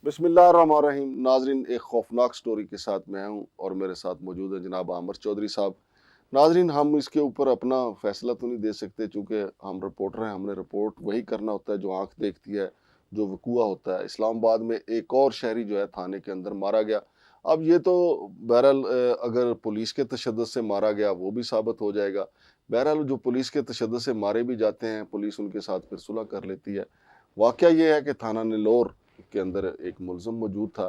बिस्मिल्लाहिर्रहमानिर्रहीम। नाजरीन, एक खौफनाक स्टोरी के साथ मैं हूँ और मेरे साथ मौजूद है जनाब आमिर चौधरी साहब। नाजरीन, हम इसके ऊपर अपना फैसला तो नहीं दे सकते चूँकि हम रिपोर्टर हैं, हमने रिपोर्ट वही करना होता है जो आँख देखती है, जो वकूआ होता है। इस्लामाबाद में एक और शहरी जो है थाने के अंदर मारा गया। अब ये तो बहरहाल अगर पुलिस के तशद्दुद से मारा गया वो भी साबित हो जाएगा। बहरहाल जो पुलिस के तशद्दुद से मारे भी जाते हैं, पुलिस उनके साथ फिर सुलह कर लेती है। वाक़या ये है कि थाना नेल्लोर के अंदर एक मुलज़िम मौजूद था।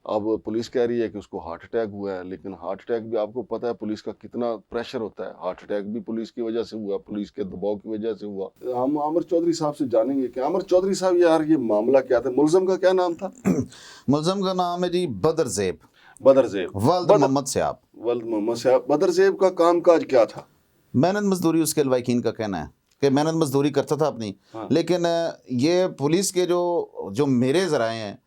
अब पुलिस कह रही है कि उसको हार्ट अटैक हुआ है, लेकिन हार्ट अटैक भी आपको पता है पुलिस का कितना प्रेशर होता है। हार्ट अटैक भी पुलिस की वजह से हुआ, पुलिस के दबाव की वजह से हुआ। हम आमिर चौधरी साहब से जानेंगे कि आमिर चौधरी साहब, यार ये मामला क्या था? मुलज़िम का क्या नाम था? मुलज़म का नाम है जी बदर ज़ेब, बदर ज़ेब, वल्द मोहम्मद सयाब। वल्द मोहम्मद सयाब। बदर ज़ेब का कामकाज क्या था? मेहनत मजदूरी, उसके लवाकिन का कहना है कि मेहनत मजदूरी करता था अपनी। हाँ। लेकिन ये पुलिस के जो मेरे ज़राए हैं,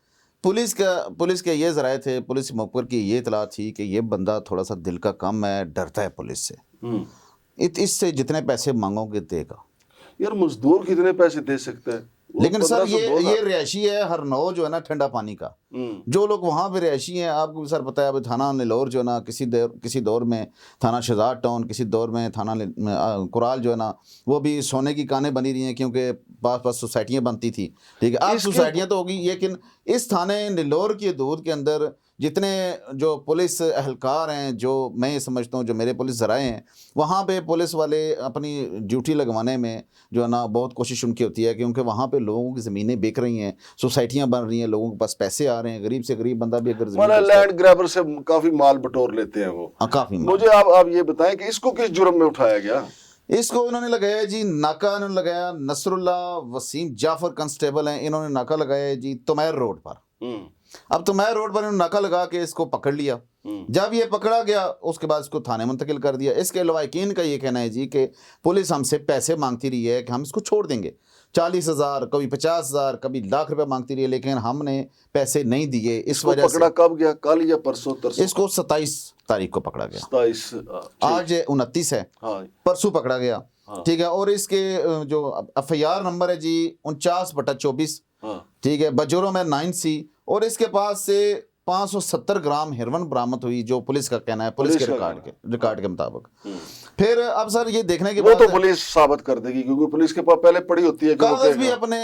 पुलिस के ये ज़राए थे, पुलिस मुखबिर की ये इतला थी कि ये बंदा थोड़ा सा दिल का कम है, डरता है पुलिस से। इससे जितने पैसे मांगोगे देगा। यार मजदूर कितने पैसे दे सकता है? लेकिन सर ये रिहायशी है हरनौ जो है ना, ठंडा पानी का। जो लोग वहाँ पे रिहायशी हैं, आपको भी सर पता है, अभी थाना नेल्लोर जो है ना, किसी दौर में थाना शहजाद टाउन, किसी दौर में थाना कुराल जो है ना, वो भी सोने की कानें बनी रही हैं क्योंकि पास पास सोसाइटियाँ बनती थी। ठीक है, अब सोसाइटियाँ तो होगी, लेकिन इस थाने नेल्लोर की हदूद के अंदर जितने जो पुलिस एहलकार हैं, जो मैं ये समझता हूँ जो मेरे पुलिस ज़राए हैं, वहाँ पे पुलिस वाले अपनी ड्यूटी लगवाने में जो है ना बहुत कोशिश उनकी होती है, क्योंकि वहाँ पे लोगों की ज़मीनें बिक रही हैं, सोसाइटियाँ बन रही हैं, लोगों के पास पैसे आ रहे हैं, गरीब से गरीब बंदा भी अगर लैंड ग्रैबर से काफ़ी माल बटोर लेते हैं वो। हाँ, काफ़ी। मुझे आप ये बताएं कि इसको किस जुर्म में उठाया गया? इसको उन्होंने लगाया जी नाका, इन्होंने लगाया नसरुल्ला वसीम जाफर कांस्टेबल हैं, इन्होंने नाका लगाया जी तुमैर रोड पर। अब तुमैर रोड पर इन्होंने नाका लगा के इसको पकड़ लिया। जब ये पकड़ा गया उसके बाद इसको थाने मुंतकिल कर दिया। इसके लवाकिन का ये कहना है जी कि पुलिस हमसे पैसे मांगती रही है कि हम इसको छोड़ देंगे, 40,000, कभी 50,000, कभी लाख रुपए मांगती रही है, लेकिन हमने पैसे नहीं दिए। इस वजह से पकड़ा कब गया? कल या परसों? इसको 27 तारीख को पकड़ा गया। 27, आज 29 है। हाँ। परसों पकड़ा गया। हाँ। ठीक है, और इसके जो FIR नंबर है जी 49/24। हाँ। ठीक है, बजोरों में 9C, और इसके पास से 570 ग्राम हेरोइन बरामद हुई, जो पुलिस का कहना है, पुलिस के रिकॉर्ड के मुताबिक। फिर अब सर ये देखने के बाद वो तो पुलिस साबित कर देगी, क्योंकि पुलिस के पास पहले पड़ी होती है, कागज भी अपने,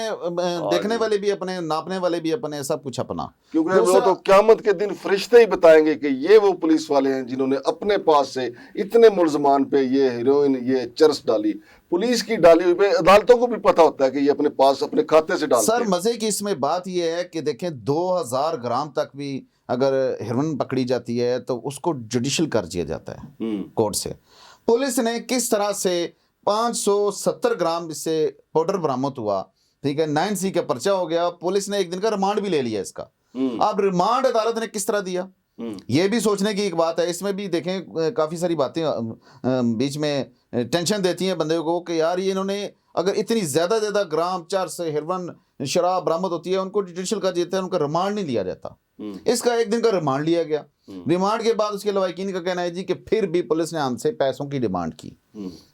देखने वाले भी अपने, नापने वाले भी अपने, सब कुछ अपना। क्योंकि वो तो क़यामत के दिन फरिश्ते ही बताएंगे कि ये वो पुलिस वाले हैं जिन्होंने अपने पास से इतने मुल्जमान पे ये हेरोइन, ये चरस डाली। पुलिस की डाली हुई पे अदालतों को भी पता होता है कि ये अपने पास अपने खाते से डालते हैं। सर मजे की इसमें बात ये है कि देखें, 2000 ग्राम तक भी अगर हेरोइन पकड़ी जाती है तो उसको जुडिशल कर दिया जाता है कोर्ट से। पुलिस ने किस तरह से 570 ग्राम इससे पाउडर बरामद हुआ। ठीक है, 9C का पर्चा हो गया, पुलिस ने एक दिन का रिमांड भी ले लिया इसका। अब रिमांड अदालत ने किस तरह दिया, ये भी सोचने की एक बात है। इसमें भी देखें काफ़ी सारी बातें बीच में टेंशन देती हैं बंदे को कि यार ये इन्होंने अगर इतनी ज़्यादा ग्राम 4 से हेरोइन शराब बरामद होती है, उनको जुडिशल कर देते हैं, उनका रिमांड नहीं लिया जाता। इसका एक दिन का रिमांड लिया गया। रिमांड के बाद उसके लवाकिन का कहना है जी कि फिर भी पुलिस ने हमसे पैसों की डिमांड की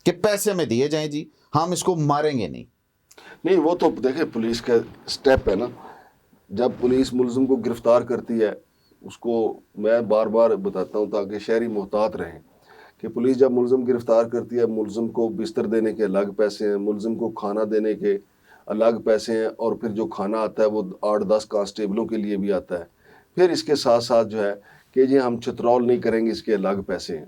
कि पैसे हमें दिए जाएं जी, हम इसको मारेंगे नहीं। वो तो देखे पुलिस का स्टेप है ना, जब पुलिस मुलजिम को गिरफ्तार करती है, उसको मैं बार बार बताता हूँ ताकि शहरी मोहतात रहें कि पुलिस जब मुलजिम गिरफ्तार करती है, मुलजिम को बिस्तर देने के अलग पैसे हैं, मुलजिम को खाना देने के अलग पैसे हैं, और फिर जो खाना आता है वो 8-10 कांस्टेबलों के लिए भी आता है। फिर इसके साथ साथ जो है कि जी हम चित्रौल नहीं करेंगे, इसके अलग पैसे हैं।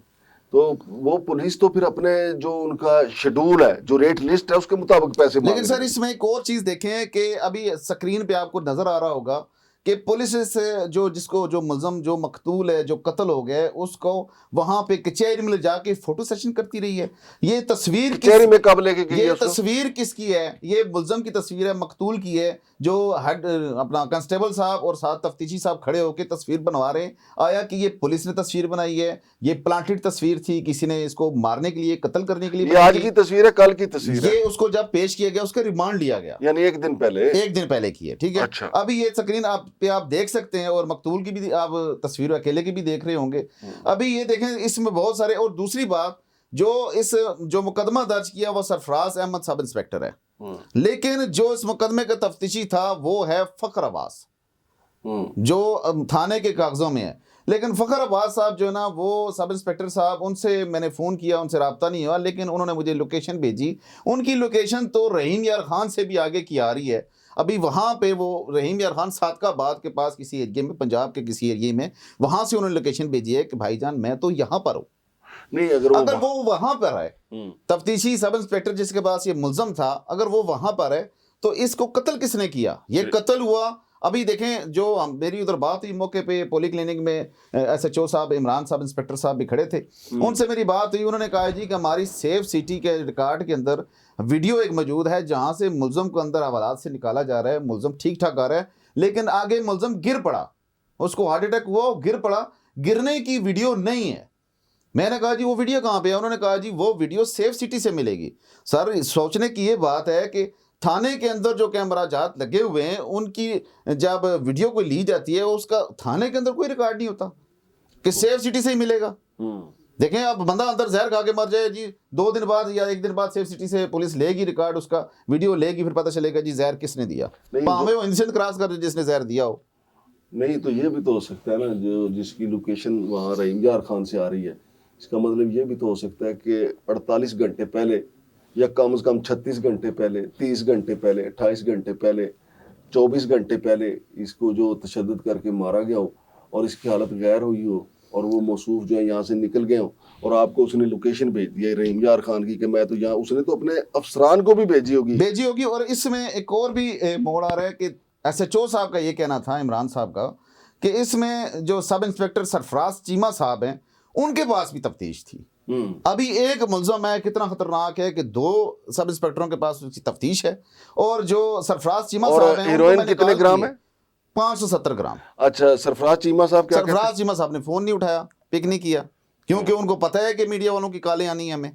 तो वो पुलिस तो फिर अपने जो उनका शेड्यूल है, जो रेट लिस्ट है, उसके मुताबिक पैसे। लेकिन सर इसमें एक और चीज़ देखें कि अभी स्क्रीन पे आपको नज़र आ रहा होगा कि पुलिस से जो मुलज़म, जो मकतूल है, जो कत्ल हो गया है, उसको वहां पे कचहरी में ले जाके फोटो सेशन करती रही है। ये तस्वीर कचहरी में कब लेके गई? ये तस्वीर किसकी है? ये मुलज़म की तस्वीर है, मकतूल की है, जो हेड अपना कांस्टेबल साहब और साथ तफ्तीशी साहब खड़े होकर तस्वीर बनवा रहे हैं। आया कि ये पुलिस ने तस्वीर बनाई है? ये प्लांटेड तस्वीर थी, किसी ने इसको मारने के लिए, कत्ल करने के लिए। ये आज की तस्वीर है, कल की तस्वीर है। ये उसको जब पेश किया गया उसका रिमांड लिया गया, यानी एक दिन पहले की है। ठीक है। अच्छा। अभी ये स्क्रीन आप देख सकते हैं, और मकतूल की भी आप तस्वीर अकेले की भी देख रहे होंगे। अभी ये देखें, इसमें बहुत सारे, और दूसरी बात जो मुकदमा दर्ज किया वो सरफराज अहमद सब इंस्पेक्टर है, लेकिन जो इस मुकदमे का तफ्तीशी था वो है फखर अब्बास। जो थाने के कागजों में है। लेकिन फ़खर अब्बास साहब जो है ना, वो सब इंस्पेक्टर साहब, उनसे मैंने फ़ोन किया, उनसे रब्ता नहीं हुआ, लेकिन उन्होंने मुझे लोकेशन भेजी। उनकी लोकेशन तो रहीम यार खान से भी आगे की आ रही है। अभी वहाँ पे वो रहीम यार खान सादकाबाद के पास किसी एरिए में, पंजाब के किसी एरिए में, वहाँ से उन्होंने लोकेशन भेजी है कि भाईजान मैं तो यहाँ पर हूँ। नहीं, अगर वो वहाँ पर है, तफ्तीशी सब इंस्पेक्टर जिसके पास ये मुल्ज़म था, अगर वो वहाँ पर है तो इसको कत्ल किसने किया? ये कत्ल हुआ। अभी देखें, जो मेरी उधर बात हुई मौके पे पॉली क्लिनिक में, SHO साहब इमरान साहब इंस्पेक्टर साहब भी खड़े थे, उनसे मेरी बात हुई। उन्होंने कहा जी कि हमारी सेफ सिटी के रिकॉर्ड के अंदर वीडियो एक मौजूद है जहाँ से मुल्ज़म को अंदर हवालात से निकाला जा रहा है, मुल्ज़म ठीक ठाक आ रहा है, लेकिन आगे मुल्ज़म गिर पड़ा, उसको हार्ट अटैक हुआ, गिर पड़ा, गिरने की वीडियो नहीं है। मैंने कहा जी वो वीडियो कहाँ पे है? उन्होंने कहा जी वो वीडियो सेफ सिटी से मिलेगी। सर, सोचने की ये बात है कि थाने के अंदर जो कैमरा जात लगे हुए हैं, उनकी जब वीडियो कोई ली जाती है, उसका थाने के अंदर कोई रिकॉर्ड नहीं होता कि सेफ सिटी से ही मिलेगा। देखें, अब बंदा अंदर जहर खा के मर जाए जी, 2 दिन बाद या 1 दिन बाद सेफ सिटी से पुलिस लेगी रिकॉर्ड, उसका वीडियो लेगी, फिर पता चलेगा जी जहर किसने दिया। भावे वो इंसिडेंट क्रॉस कर जिसने जहर दिया हो। नहीं तो ये भी तो हो सकता है ना, जो जिसकी लोकेशन वहाँ रहीम यार खान से आ रही है, इसका मतलब ये भी तो हो सकता है कि 48 घंटे पहले या कम से कम 36 घंटे पहले, 30 घंटे पहले, 28 घंटे पहले, 24 घंटे पहले इसको जो तशद्दुद करके मारा गया हो और इसकी हालत गैर हुई हो और वो मौसूफ जो है यहाँ से निकल गए हो और आपको उसने लोकेशन भेज दिया रहीम यार खान की कि मैं तो यहाँ, उसने तो अपने अफसरान को भी भेजी होगी। और इसमें एक और भी मोड़ आ रहा है कि SHO साहब का ये कहना था, इमरान साहब का, कि इसमें जो सब इंस्पेक्टर सरफराज चीमा साहब हैं, उनके पास भी तफ्तीश थी। अभी एक मुल्ज़म है, कितना खतरनाक है कि 2 सब इंस्पेक्टरों के पास उसकी तफ्तीश है, और जो सरफराज चीमा साहब हैं, हेरोइन कितने ग्राम है? 570 ग्राम। अच्छा, सरफराज चीमा साहब क्या? सरफराज चीमा साहब ने फ़ोन नहीं उठाया, पिक नहीं किया, क्योंकि उनको पता है कि मीडिया वालों की काले आनी है, हमें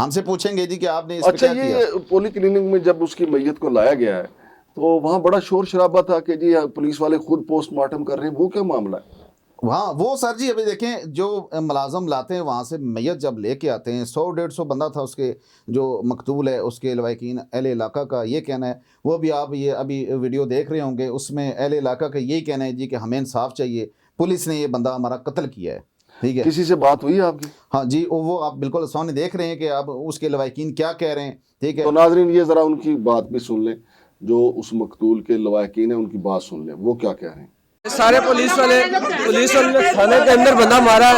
हमसे पूछेंगे जी कि आपने इस पे क्या किया। ये पॉली क्लिनिक में जब उसकी मैयत को लाया गया है तो वहाँ बड़ा शोर शराबा था कि जी पुलिस वाले खुद पोस्टमार्टम कर रहे हैं, वो क्या मामला है वहाँ? वो सर जी, अभी देखें, जो मुलाजम लाते हैं वहाँ से मैयत जब लेके आते हैं, 100-150 बंदा था उसके जो मकतूल है, उसके लवाकिन अहले इलाका का ये कहना है, वो भी आप ये अभी वीडियो देख रहे होंगे, उसमें अहले इलाका का यही कहना है जी कि हमें इंसाफ चाहिए, पुलिस ने ये बंदा हमारा कत्ल किया है। ठीक है, किसी से बात हुई आपकी? हाँ जी, वो आप बिल्कुल सामने देख रहे हैं कि आप उसके लवाकिन क्या कह रहे हैं। ठीक है, तो नाज़रीन ये ज़रा उनकी बात भी सुन लें, जो उस मकतूल के लवाकिन है उनकी बात सुन लें, वो क्या कह रहे हैं। सारे पुलिस वाले थाने के अंदर बंदा मारा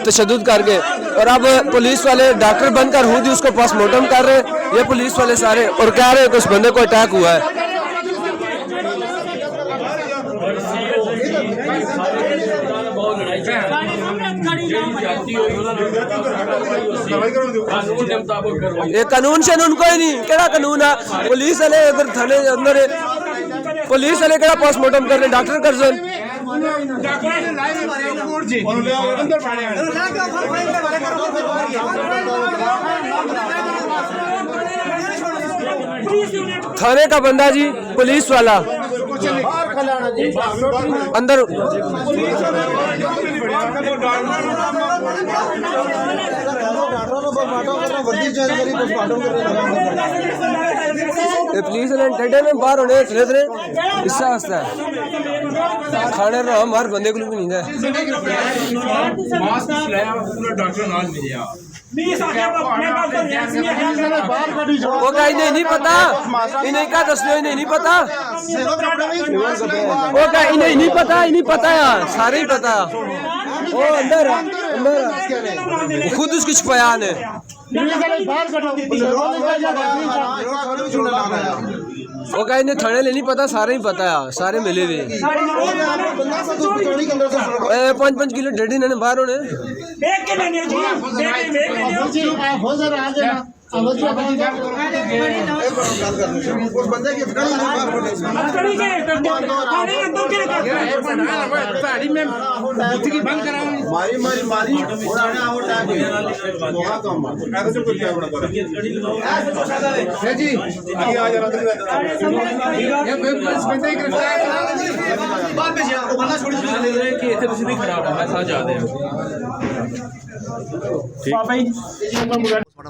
तशद्दुद करके, और अब पुलिस वाले डॉक्टर बनकर खुद ही उसको पोस्टमार्टम कर रहे हैं, ये पुलिस वाले सारे, और कह रहे हैं कि उस बंदे को अटैक हुआ है। ये कानून शानून कोई नहीं, केड़ा कानून है? पुलिस वाले अगर थाने अंदर, पुलिस वाले केड़ा पोस्टमार्टम कर रहे, डॉक्टर कर सन। थाने का बंदा जी, पुलिस वाला अंदर पुलिस वाले में बाहर होने हिस्सा वास्ता खाने हमारे बंदे को भी नहीं है। वो का इन्हें नहीं पता, इन्हें क्या दसने, इन्हें नहीं पता, वो का इन्हें नहीं पता, इन्हें पता यार, सारे ही पता। वो अंदर अंदर खुद उसकी बयान है। वो का इन्हें थाने ले नहीं पता, सारे ही पता है, सारे मिले हुए 5-5 किलो डेढ़ी ने बाहर होने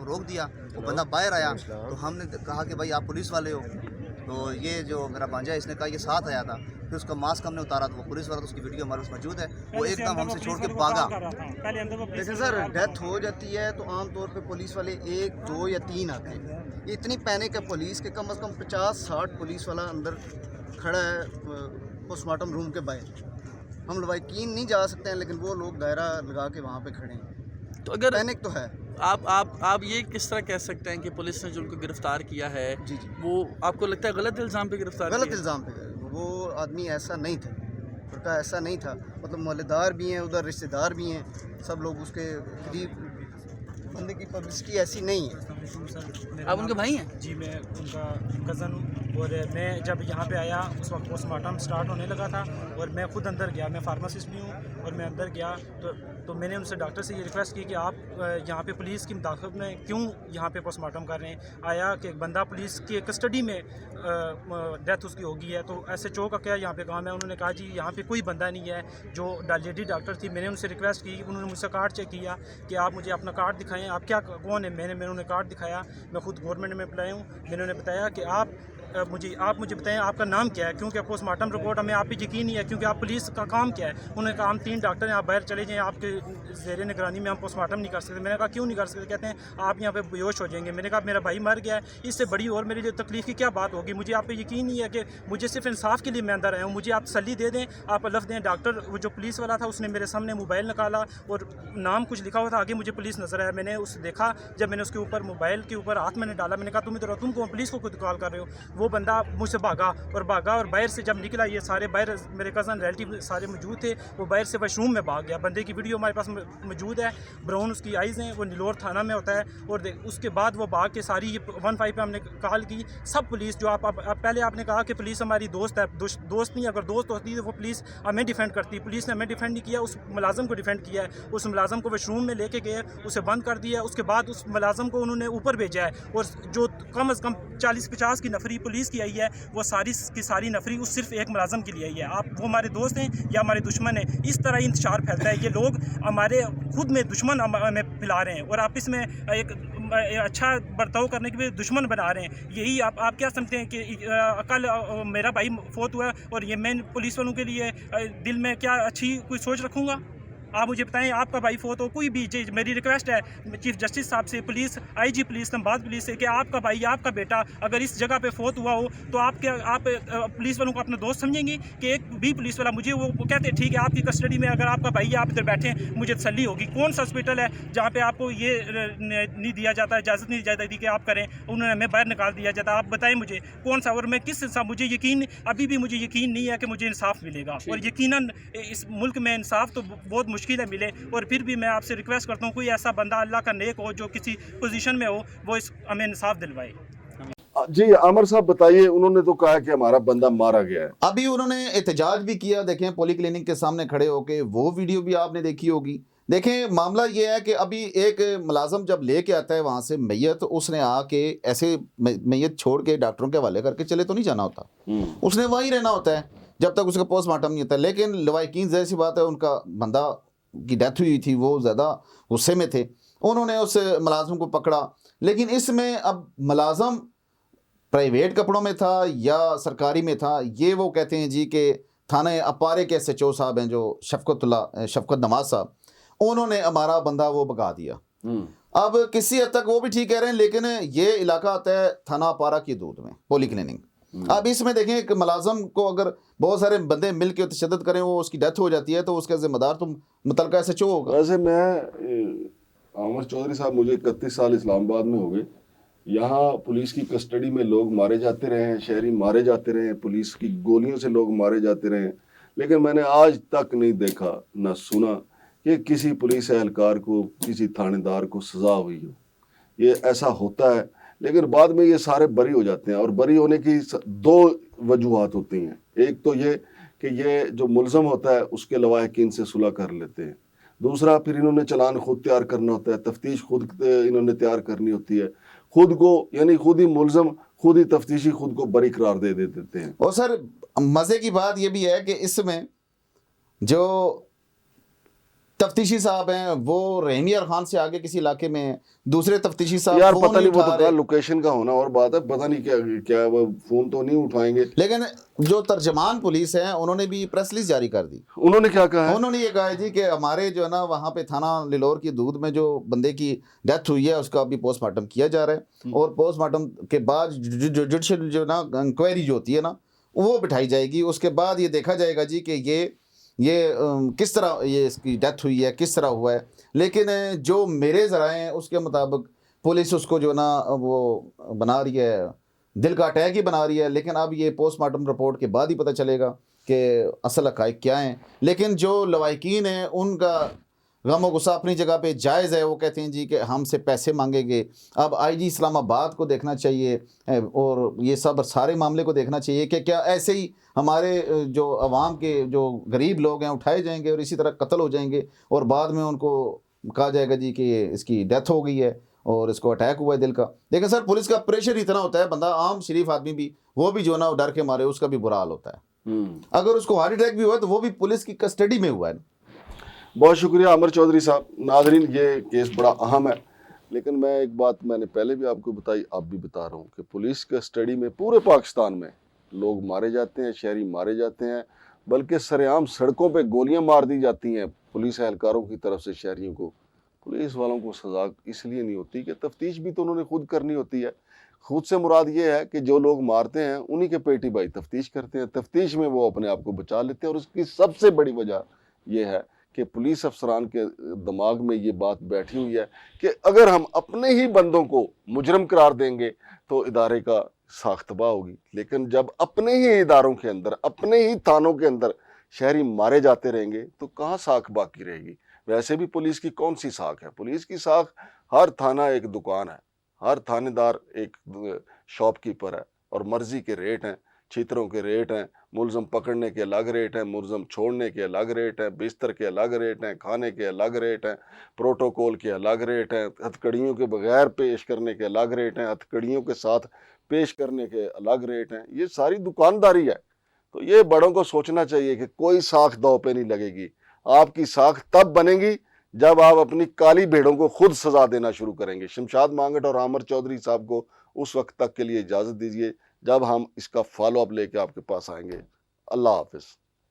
रोक दिया, वो बंदा बाहर आया तो हमने कहा कि भाई आप पुलिस वाले हो, तो ये जो मेरा भांजा है इसने कहा ये साथ आया था, फिर उसका मास्क हमने उतारा तो वो पुलिस वाला, तो उसकी वीडियो हमारे पास मौजूद है, वो एकदम हमसे छोड़ के भागा। लेकिन सर डेथ हो जाती है तो आमतौर पे पुलिस वाले 1, 2 या 3 आते हैं। ये इतनी पैनिक है पुलिस के, कम से कम 50-60 पुलिस वाला अंदर खड़ा है पोस्टमार्टम रूम के बाहर। हम लोग यकीन नहीं जा सकते हैं, लेकिन वो लोग दायरा लगा के वहाँ पे खड़े हैं। तो अगर पैनिक तो है। आप ये किस तरह कह सकते हैं कि पुलिस ने जो उनको गिरफ्तार किया है, जी जी, वो आपको लगता है गलत इल्ज़ाम पे गिरफ्तार गलत किया? इल्ज़ाम पे वो आदमी ऐसा नहीं था, उनका ऐसा नहीं था। मतलब मोहल्लेदार भी हैं उधर, रिश्तेदार भी हैं, सब लोग उसके करीब, बंदे की पब्लिसिटी ऐसी नहीं है। आप उनके भाई हैं? जी, मैं उनका कज़न हूँ। और मैं जब यहाँ पे आया उस वक्त पोस्टमार्टम स्टार्ट होने लगा था और मैं खुद अंदर गया, मैं फार्मासिस्ट भी हूँ, और मैं अंदर गया तो मैंने उनसे डॉक्टर से ये रिक्वेस्ट की कि आप यहाँ पे पुलिस की मुदाखलत में क्यों यहाँ पे पोस्टमार्टम कर रहे हैं। आया कि एक बंदा पुलिस की कस्टडी में डेथ उसकी हो गई है, तो ऐसे चौक का क्या यहाँ पे काम है। उन्होंने कहा जी यहाँ पे कोई बंदा नहीं है, जो लेडी डॉक्टर थी। मैंने उनसे रिक्वेस्ट की, उन्होंने मुझसे कार्ड चेक किया कि आप मुझे अपना कार्ड दिखाएं, आप क्या कौन है। मैंने उन्हें कार्ड दिखाया, मैं खुद गवर्नमेंट में अप्लाई हूँ। मैंने उन्हें बताया कि आप मुझे बताएं आपका नाम क्या है, क्योंकि पोस्टमार्टम रिपोर्ट हमें आप पे यकीन नहीं है, क्योंकि आप पुलिस का काम क्या है। उन्होंने कहा हम 3 डॉक्टर हैं, आप बाहर चले जाएं, आपके ज़ेरे निगरानी में हम पोस्टमार्टम नहीं कर सकते। मैंने कहा क्यों नहीं कर सकते? कहते हैं आप यहाँ पे बेहोश हो जाएंगे। मैंने कहा मेरा भाई मर गया है, इससे बड़ी और मेरे लिए तकलीफ़ की क्या बात होगी। मुझे आप पे यकीन नहीं है कि मुझे सिर्फ इंसाफ के लिए मैं अंदर आया हूँ। मुझे आप तसल्ली दे दें, आप लफ्ज़ दें। डॉक्टर वो जो पुलिस वाला था उसने मेरे सामने मोबाइल निकाला और नाम कुछ लिखा हुआ था, आगे मुझे पुलिस नजर आया। मैंने उसे देखा, जब मैंने उसके ऊपर मोबाइल के ऊपर हाथ मैंने डाला, मैंने कहा तुम कौन, पुलिस को खुद कॉल कर रहे हो। वो बंदा मुझसे भागा और बाहर से जब निकला, ये सारे बाहर मेरे कज़न रिलेटिव सारे मौजूद थे, वो बाहर से वॉशरूम में भाग गया। बंदे की वीडियो हमारे पास मौजूद है, ब्राउन उसकी आइज़ हैं, वो निलोर थाना में होता है। और उसके बाद वो भाग के सारी ये 15 पे हमने कॉल की। सब पुलिस जो आप पहले आपने कहा कि पुलिस हमारी दोस्त है, दोस्त नहीं, अगर दोस्त होती तो वो पुलिस हमें डिफेंड करती। पुलिस ने हमें डिफेंड नहीं किया, उस मुलाजम को डिफेंड किया है। उस मुलाजम को वॉशरूम में लेके गए, उसे बंद कर दिया। उसके बाद उस मुलाजम को उन्होंने ऊपर भेजा है, और जो कम अज़ कम 40-50 की नफरी पुलिस की आई है, वो सारी की सारी नफरी उस सिर्फ एक मुलाजम के लिए आई है। आप वो हमारे दोस्त हैं या हमारे दुश्मन हैं, इस तरह ही इंतशार फैलता है। ये लोग हमारे खुद में दुश्मन हमें फैला रहे हैं, और आप इसमें एक अच्छा बर्ताव करने के लिए दुश्मन बना रहे हैं। यही आप क्या समझते हैं कि कल मेरा भाई फोत हुआ और ये मैं पुलिस वालों के लिए दिल में क्या अच्छी कोई सोच रखूँगा? आप मुझे बताएं, आपका भाई फोत हो, कोई भी चीज़, मेरी रिक्वेस्ट है चीफ जस्टिस साहब से, police IG police Dhanbad police से, कि आपका भाई आपका बेटा अगर इस जगह पे फोत हुआ हो तो आप पुलिस वालों को अपना दोस्त समझेंगे? कि एक भी पुलिस वाला मुझे वो कहते हैं ठीक है आपकी कस्टडी में अगर आपका भाई आप इधर बैठे हैं, मुझे तसल्ली होगी। कौन सा हॉस्पिटल है जहाँ पे आपको ये नहीं दिया जाता, इजाज़त नहीं दी जाती कि आप करें, उन्होंने हमें बाहर निकाल दिया जाता। आप बताएं मुझे कौन सा, और मैं किस इंसाफ, मुझे यकीन अभी भी मुझे यकीन नहीं है कि मुझे इंसाफ मिलेगा। और यकीनन इस मुल्क में इंसाफ तो बहुत मुश्किल है मिले, और फिर भी मैं आपसे रिक्वेस्ट करता हूँ कोई ऐसा बंदा अल्लाह का नेक हो जो किसी पोजीशन में हो, वो हमें इंसाफ दिलवाए। जी आमिर साहब बताइए, उन्होंने तो कहा कि हमारा बंदा मारा गया है। अभी उन्होंने एहतजाज भी किया, देखें पॉली क्लिनिक के सामने खड़े होके, वो वीडियो भी आपने देखी होगी। देखें मामला ये है कि अभी एक मुलाजम जब लेके आता है वहाँ से मैयत, उसने आके ऐसे मैयत छोड़ के डॉक्टरों के हवाले करके चले तो नहीं जाना होता, उसने वहीं रहना होता है जब तक उसका पोस्टमार्टम नहीं होता। लेकिन लवाकिन जाहिर सी बात है, उनका बंदा की डेथ हुई थी, वो ज़्यादा गुस्से में थे, उन्होंने उस मुलाजम को पकड़ा। लेकिन इसमें अब मुलाजम प्राइवेट कपड़ों में था या सरकारी में था, ये वो कहते हैं जी कि थाने अपारे के SHO साहब हैं जो शफकत नवाज साहब, उन्होंने हमारा बंदा वो भगा दिया। अब किसी हद तक वो भी ठीक कह रहे हैं, लेकिन ये इलाका आता है थाना अपारा की दूध में, पॉली क्लिनिक। अब इसमें देखें कि मुलाजम को अगर बहुत सारे बंदे मिल के तशद्दुद करें, वो उसकी डेथ हो जाती है, तो उसका जिम्मेदार तो मुतलका SHO होगा। वैसे मैं आमिर चौधरी साहब, मुझे 31 साल इस्लामाबाद में हो गए। यहाँ पुलिस की कस्टडी में लोग मारे जाते रहे हैं, शहरी मारे जाते रहे हैं, पुलिस की गोलियों से लोग मारे जाते रहे हैं, लेकिन मैंने आज तक नहीं देखा ना सुना कि किसी पुलिस एहलकार को, किसी थानेदार को सज़ा हुई हो। ये ऐसा होता है, लेकिन बाद में ये सारे बरी हो जाते हैं। और बरी होने की 2 वजूहात होती हैं। एक तो ये कि ये जो मुलज़म होता है उसके लवाहिकीन से सुलह कर लेते हैं। दूसरा, फिर इन्होंने चलान खुद तैयार करना होता है, तफ्तीश खुद इन्होंने तैयार करनी होती है, खुद को, यानी खुद ही मुलज़म, खुद ही तफ्तीशी, खुद को बरी करार दे देते हैं। और सर मज़े की बात ये भी है कि इसमें जो तफ्तीशी साहब हैं वो रहमियार खान से आगे किसी इलाके में हैं, दूसरे तफ्तीशी साहब यार फोन पता नहीं, वो उठा तो रहे। कहा लोकेशन का होना और बात है, पता नहीं क्या क्या वो फोन तो नहीं उठाएंगे। लेकिन जो तर्जमान पुलिस है उन्होंने भी प्रेस रिलीज जारी कर दी। उन्होंने क्या कहा है? उन्होंने ये कहा है जी कि हमारे जो है ना वहाँ पे थाना लिलोर की दूध में जो बंदे की डेथ हुई है उसका अभी पोस्टमार्टम किया जा रहा है और पोस्टमार्टम के बाद जुडिशल जो ना इंक्वायरी जो होती है ना वो बिठाई जाएगी। उसके बाद ये देखा जाएगा जी कि ये किस तरह ये इसकी डेथ हुई है, किस तरह हुआ है। लेकिन जो मेरे ज़राए हैं उसके मुताबिक पुलिस उसको जो ना वो बना रही है, दिल का अटैक ही बना रही है। लेकिन अब ये पोस्टमार्टम रिपोर्ट के बाद ही पता चलेगा कि असल हक़ाइक़ क्या हैं। लेकिन जो लवाहिकीन हैं उनका गम व गुस्सा अपनी जगह पे जायज़ है। वो कहते हैं जी कि हमसे पैसे मांगेंगे। अब आईजी इस्लामाबाद को देखना चाहिए और ये सब सारे मामले को देखना चाहिए कि क्या ऐसे ही हमारे जो अवाम के जो गरीब लोग हैं उठाए जाएंगे और इसी तरह कत्ल हो जाएंगे और बाद में उनको कहा जाएगा जी कि इसकी डेथ हो गई है और इसको अटैक हुआ है दिल का। लेकिन सर पुलिस का प्रेशर इतना होता है, बंदा आम शरीफ आदमी भी वो भी जो ना डर के मारे उसका भी बुरा हाल होता है। अगर उसको हार्ट अटैक भी हुआ तो वो भी पुलिस की कस्टडी में हुआ है। बहुत शुक्रिया आमिर चौधरी साहब। नाजरीन, ये केस बड़ा अहम है, लेकिन मैं एक बात मैंने पहले भी आपको बताई, अब भी बता रहा हूँ कि पुलिस कस्टडी में पूरे पाकिस्तान में लोग मारे जाते हैं, शहरी मारे जाते हैं, बल्कि सरेआम सड़कों पे गोलियां मार दी जाती हैं पुलिस एहलकारों की तरफ से शहरियों को। पुलिस वालों को सजा इसलिए नहीं होती कि तफ्तीश भी तो उन्होंने खुद करनी होती है। खुद से मुराद ये है कि जो लोग मारते हैं उन्हीं के पेटी भाई तफ्तीश करते हैं, तफ्तीश में वो अपने आप को बचा लेते हैं। और उसकी सबसे बड़ी वजह यह है कि पुलिस अफसरान के दिमाग में ये बात बैठी हुई है कि अगर हम अपने ही बंदों को मुजरम करार देंगे तो इदारे का साख तबाह होगी। लेकिन जब अपने ही इदारों के अंदर, अपने ही थानों के अंदर शहरी मारे जाते रहेंगे तो कहाँ साख बाकी रहेगी। वैसे भी पुलिस की कौन सी साख है? पुलिस की साख, हर थाना एक दुकान है, हर थानेदार एक शॉपकीपर है और मर्जी के रेट हैं, छीतरों के रेट हैं, मुलजम पकड़ने के अलग रेट हैं, मुलजम छोड़ने के अलग रेट हैं, बिस्तर के अलग रेट हैं, खाने के अलग रेट हैं, प्रोटोकॉल के अलग रेट हैं, हथकड़ियों के बगैर पेश करने के अलग रेट हैं, हथकड़ियों के साथ पेश करने के अलग रेट हैं। ये सारी दुकानदारी है। तो ये बड़ों को सोचना चाहिए कि कोई साख दांव पे नहीं लगेगी। आपकी साख तब बनेगी जब आप अपनी काली भेड़ों को खुद सजा देना शुरू करेंगे। शमशाद मांगट और आमिर चौधरी साहब को उस वक्त तक के लिए इजाज़त दीजिए जब हम इसका फॉलो अप लेके आपके पास आएंगे। अल्लाह हाफिज़।